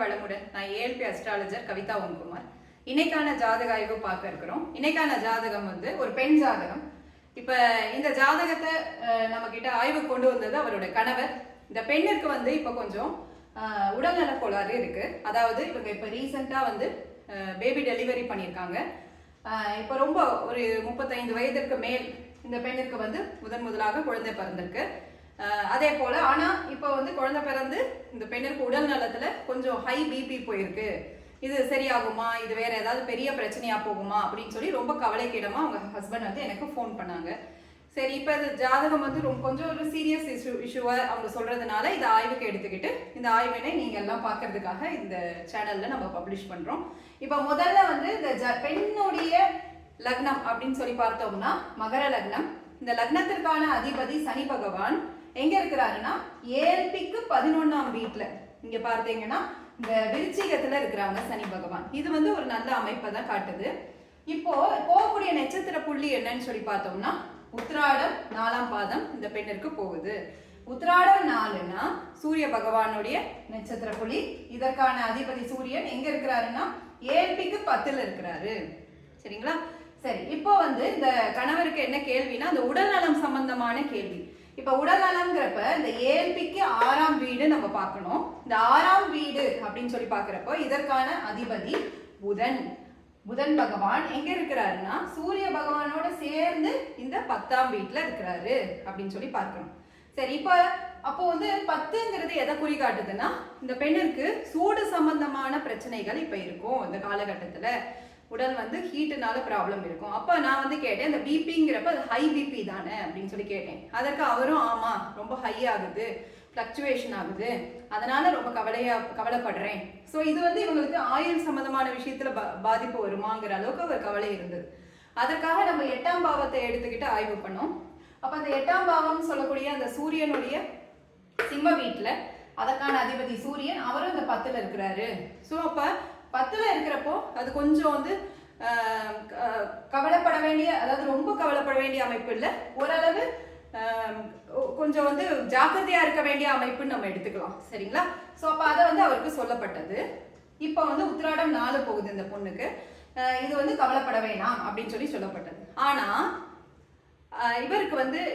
வளமுடன். நான் ALP astrologer Kavitha Omkumar. இன்னைக்கான ஜாதக ஆய்வு பார்க்க இருக்கிறோம். இன்னைக்கான ஜாதகம் ஒரு பெண் ஜாதகம். இப்ப இந்த ஜாதகத்தை நம்ம கிட்ட ஆய்வு கொண்டு வந்தது அவருடைய கணவர். இந்த பெண்ணிற்கு இப்ப கொஞ்சம் உடல்நல கோளாறு இருக்கு. அதாவது இவங்க இப்ப ரீசெண்டா பேபி டெலிவரி பண்ணியிருக்காங்க. இப்ப ரொம்ப ஒரு 35 வயதிற்கு மேல் இந்த பெண்ணிற்கு முதலாக குழந்தை பிறந்திருக்கு. அதே போல ஆனா இப்போ குழந்தை பிறந்து இந்த பெண்ணிற்கு உடல் நலத்துல கொஞ்சம் ஹை பிபி போயிருக்கு. இது சரியாகுமா, இது வேற ஏதாவது பெரிய பிரச்சனையா போகுமா அப்படின்னு சொல்லி ரொம்ப கவலைக்கிடமா அவங்க ஹஸ்பண்ட் எனக்கு ஃபோன் பண்ணாங்க. சரி, இப்போ இது ஜாதகம் ரொம்ப கொஞ்சம் ஒரு சீரியஸ் இஷ்யூவா அவங்க சொல்றதுனால இதை ஆய்வுக்கு எடுத்துக்கிட்டு இந்த ஆய்வினை நீங்க எல்லாம் பார்க்கறதுக்காக இந்த சேனல்ல நம்ம பப்ளிஷ் பண்றோம். இப்போ முதல்ல இந்த பெண்ணுடைய லக்னம் அப்படின்னு சொல்லி பார்த்தோம்னா மகர லக்னம். இந்த லக்னத்திற்கான அதிபதி சனி பகவான் எங்க இருக்கிறாருன்னா ஏஎல்பிக்கு 11ஆம் வீட்டுல. இங்க பார்த்தீங்கன்னா இந்த விருச்சிகத்துல இருக்கிறாங்க சனி பகவான். இது ஒரு நல்ல அமைப்பை தான் காட்டுது. இப்போ போகக்கூடிய நட்சத்திர புள்ளி என்னன்னு சொல்லி பார்த்தோம்னா உத்திராடம் 4ஆம் பாதம் இந்த பெண்ணிற்கு போகுது. உத்திராடம் 4னா சூரிய பகவானுடைய நட்சத்திர புள்ளி. இதற்கான அதிபதி சூரியன் எங்க இருக்கிறாருன்னா ஏஎல்பிக்கு 10ல இருக்கிறாரு. சரிங்களா? சரி, இப்போ இந்த கணவருக்கு என்ன கேள்வினா அந்த உடல்நலம் சம்பந்தமான கேள்வி. இப்ப உடல்நலம்ங்கிறப்ப இந்த ஏஎல்பிக்கு 6ஆம் வீடு நம்ம பார்க்கணும். இந்த 6ஆம் வீடு அப்படின்னு சொல்லி பாக்குறப்போ இதற்கான அதிபதி புதன் பகவான் எங்க இருக்கிறாருன்னா சூரிய பகவானோட சேர்ந்து இந்த 10ஆம் வீட்டுல இருக்கிறாரு அப்படின்னு சொல்லி பார்க்கணும். சரி, அப்போ 10ங்கிறது எதை குறிகாட்டுதுன்னா இந்த பெண்ணிற்கு சூடு சம்பந்தமான பிரச்சனைகள் இப்ப இருக்கும். இந்த காலகட்டத்துல உடல் ஹீட்டுனால ப்ராப்ளம் இருக்கும். அப்ப நான் கேட்டேன் இந்த பிபிங்கிறப்ப அது ஹை பிபி தானே அப்படின்னு சொல்லி கேட்டேன். அதற்கு அவரும் ஆமா ரொம்ப ஹை ஆகுது, ஃப்ளக்சுவேஷன் ஆகுது, அதனால ரொம்ப கவலைப்படுறேன். ஸோ இது இவங்களுக்கு ஆயுள் சம்பந்தமான விஷயத்துல பாதிப்பு வருமாங்கிற அளவுக்கு ஒரு கவலை இருந்தது. அதற்காக நம்ம 8ஆம் பாவத்தை எடுத்துக்கிட்டு ஆய்வு பண்ணோம். அப்ப அந்த 8ஆம் பாவம் சொல்லக்கூடிய அந்த சூரியனுடைய சிம்ம வீட்டுல அதற்கான அதிபதி சூரியன் அவரும் இந்த 10ல இருக்கிறாரு. ஸோ அப்ப 10ல இருக்கிறப்போ அது கொஞ்சம் கவலைப்பட வேண்டிய, அதாவது ரொம்ப கவலைப்பட வேண்டிய அமைப்பு இல்லை, ஓரளவு கொஞ்சம் ஜாக்கிரதையா இருக்க வேண்டிய அமைப்புன்னு நம்ம எடுத்துக்கலாம். சரிங்களா? ஸோ அப்ப அதை அவருக்கு சொல்லப்பட்டது. இப்போ உத்திராடம் 4 போகுது இந்த பொண்ணுக்கு. இது கவலைப்பட வேணாம் அப்படின்னு சொல்லப்பட்டது. ஆனா இவருக்கு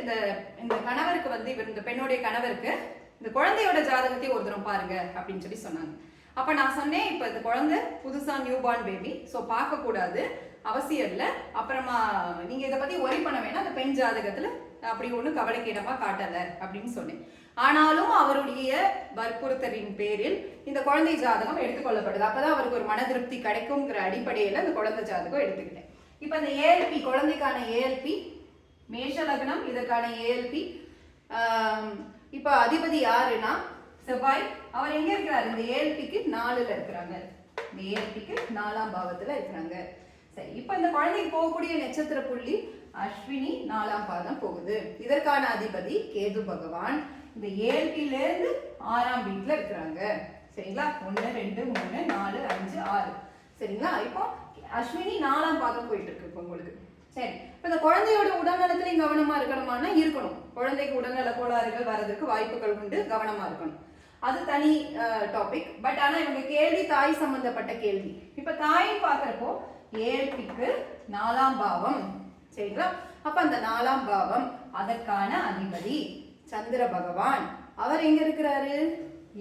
இந்த கணவருக்கு இவர் இந்த பெண்ணுடைய கணவருக்கு இந்த குழந்தையோட ஜாதகத்தை ஒரு தரம் பாருங்க அப்படின்னு சொன்னாங்க. அப்ப நான் சொன்னேன் இப்ப இந்த குழந்தை புதுசா நியூ பார்ன் பேபி, ஸோ பார்க்க கூடாது, அவசியம் இல்லை. அப்புறமா நீங்க இதை பத்தி ஒரி பண்ண வேணாம், அந்த பெண் ஜாதகத்துல அப்படி ஒண்ணு கவலைக்கிடமா காட்டல அப்படின்னு சொன்னேன். ஆனாலும் அவருடைய வற்புறுத்தலின் பேரில் இந்த குழந்தை ஜாதகம் எடுத்துக்கொள்ளப்படுது. அப்பதான் அவருக்கு ஒரு மன திருப்தி கிடைக்கும்ங்கிற அடிப்படையில இந்த குழந்தை ஜாதகம் எடுத்துக்கிட்டேன். இப்ப இந்த ஏஎல்பி குழந்தைக்கான ஏஎல்பி மேஷ லக்னம், இதற்கான ஏஎல்பி. இப்ப அதிபதி யாருன்னா செவ்வாய். அவர் எங்க இருக்கிறாரு? இந்த ஏஎல்பிக்கு 4ல இருக்கிறாங்க. இந்த ஏஎல்பிக்கு 4ஆம் பாவத்துல இருக்கிறாங்க. சரி, இப்ப இந்த குழந்தைக்கு போகக்கூடிய நட்சத்திர புள்ளி அஸ்வினி 4ஆம் பாதம் போகுது. இதற்கான அதிபதி கேது பகவான் இந்த ஏஎல்பில இருந்து 6ஆம் வீட்டுல இருக்கிறாங்க. சரிங்களா? 1 2 3 4 5 6. சரிங்களா? இப்போ அஸ்வினி 4ஆம் பாதம் போயிட்டு இருக்கு இப்போ உங்களுக்கு. சரி, இப்ப இந்த குழந்தையோட உடல்நலத்திலையும் கவனமா இருக்கணுமானா இருக்கணும். குழந்தைக்கு உடல்நல கோளாறுகள் வர்றதுக்கு வாய்ப்புகள் உண்டு, கவனமா இருக்கணும். அது தனி டாபிக். பட் ஆனா இவங்க கேள்வி தாய் சம்பந்தப்பட்ட கேள்வி. இப்ப தாயின் பாக்குறப்போ ஏஎல்பிக்கு 4ஆம் பாவம். சரிங்களா? அப்ப அந்த 4ஆம் பாவம் அதற்கான அதிபதி சந்திர பகவான். அவர் எங்க இருக்கிறாரு?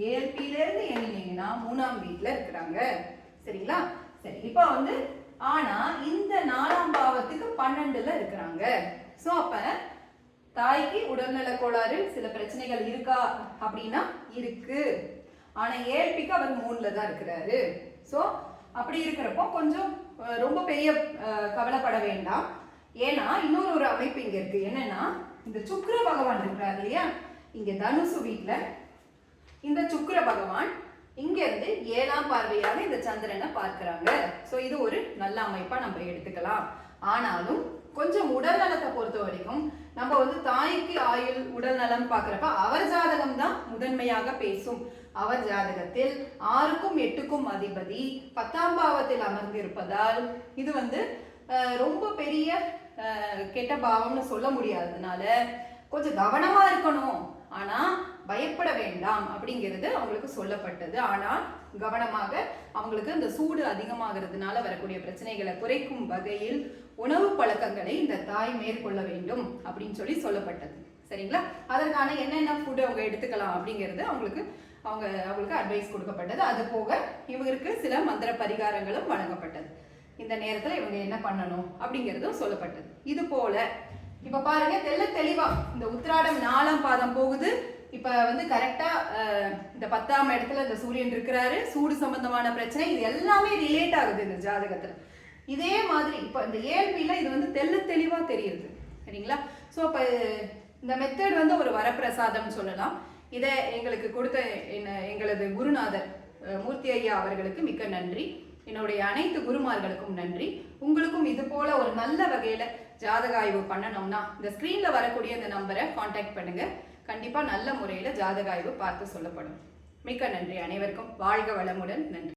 ஏஎல்பில இருந்து எண்ணினீங்கன்னா 3ஆம் வீட்டுல இருக்கிறாங்க. சரிங்களா? சரி, இப்ப ஆனா இந்த 4ஆம் பாவத்துக்கு 12ல இருக்கிறாங்க. சோ அப்ப தாய்க்கு உடல்நல கோளாறு சில பிரச்சனைகள் இருக்கா அப்படின்னா இருக்கு. ஆனா ஏஎல்பிக்கு அவர் 3ல தான் இருக்கிறாரு. சோ அப்படி இருக்கிறப்போ கொஞ்சம் ரொம்ப பெரிய கவலைப்பட வேண்டாம். ஏன்னா இன்னொரு அமைப்பு இங்க இருக்கு. என்னன்னா இந்த சுக்கிர பகவான் இருக்கிறார் இல்லையா, இங்க தனுசு வீட்டுல இந்த சுக்கிர பகவான் இங்க இருந்து 7ஆம் பார்வையாக இந்த சந்திரனை பார்க்கிறாங்க. சோ இது ஒரு நல்ல அமைப்பா நம்ம எடுத்துக்கலாம். ஆனாலும் கொஞ்சம் உடல் நலத்தை பொறுத்த வரைக்கும் நம்ம தாய்க்கு ஆயுள் உடல் நலம் பாக்குறப்ப அவர் ஜாதகம் தான் முதன்மையாக பேசும். அவர் ஜாதகத்தில் 6க்கும் 8க்கும் அதிபதி 10ஆம் பாவத்தில் அமர்ந்து இருப்பதால் இது ரொம்ப பெரிய கெட்ட பாவம்னு சொல்ல முடியாததுனால கொஞ்சம் கவனமா இருக்கணும். ஆனா பயப்பட வேண்டாம் அப்படிங்கிறது அவங்களுக்கு சொல்லப்பட்டது. ஆனால் கவனமாக அவங்களுக்கு இந்த சூடு அதிகமாகிறதுனால வரக்கூடிய பிரச்சனைகளை குறைக்கும் வகையில் உணவு பழக்கங்களை இந்த தாய் மேற்கொள்ள வேண்டும் அப்படின்னு சொல்லப்பட்டது. சரிங்களா? அதற்கான என்னென்ன ஃபுட் அவங்க எடுத்துக்கலாம் அப்படிங்கிறது அவங்களுக்கு அட்வைஸ் கொடுக்கப்பட்டது. அது போக இவங்களுக்கு சில மந்திர பரிகாரங்களும் வழங்கப்பட்டது. இந்த நேரத்துல இவங்க என்ன பண்ணணும் அப்படிங்கிறதும் சொல்லப்பட்டது. இது போல இப்ப பாருங்க, தெளிவா இந்த உத்திராடம் 4ஆம் பாதம் போகுது. இப்ப கரெக்டா இந்த 10ஆம் இடத்துல இந்த சூரியன் இருக்கிறாரு. சூடு சம்பந்தமான பிரச்சனை இது எல்லாமே ரிலேட் ஆகுது இந்த ஜாதகத்துல. இதே மாதிரி இப்ப இந்த ஏழ்பில இது தெளிவா தெரியுது. சரிங்களா? ஸோ இப்ப இந்த மெத்தட் ஒரு வரப்பிரசாதம் சொல்லலாம். இதை எங்களுக்கு கொடுத்த எங்களது குருநாதர் மூர்த்தி ஐயா அவர்களுக்கு மிக்க நன்றி. என்னுடைய அனைத்து குருமார்களுக்கும் நன்றி. உங்களுக்கும் இது போல ஒரு நல்ல வகையில ஜாதக ஆய்வு பண்ணணும்னா இந்த ஸ்கிரீன்ல வரக்கூடிய இந்த நம்பரை கான்டாக்ட் பண்ணுங்க. கண்டிப்பா நல்ல முறையில ஜாதக ஆய்வு பார்த்து சொல்லப்படும். மிக்க நன்றி. அனைவருக்கும் வாழ்க வளமுடன். நன்றி.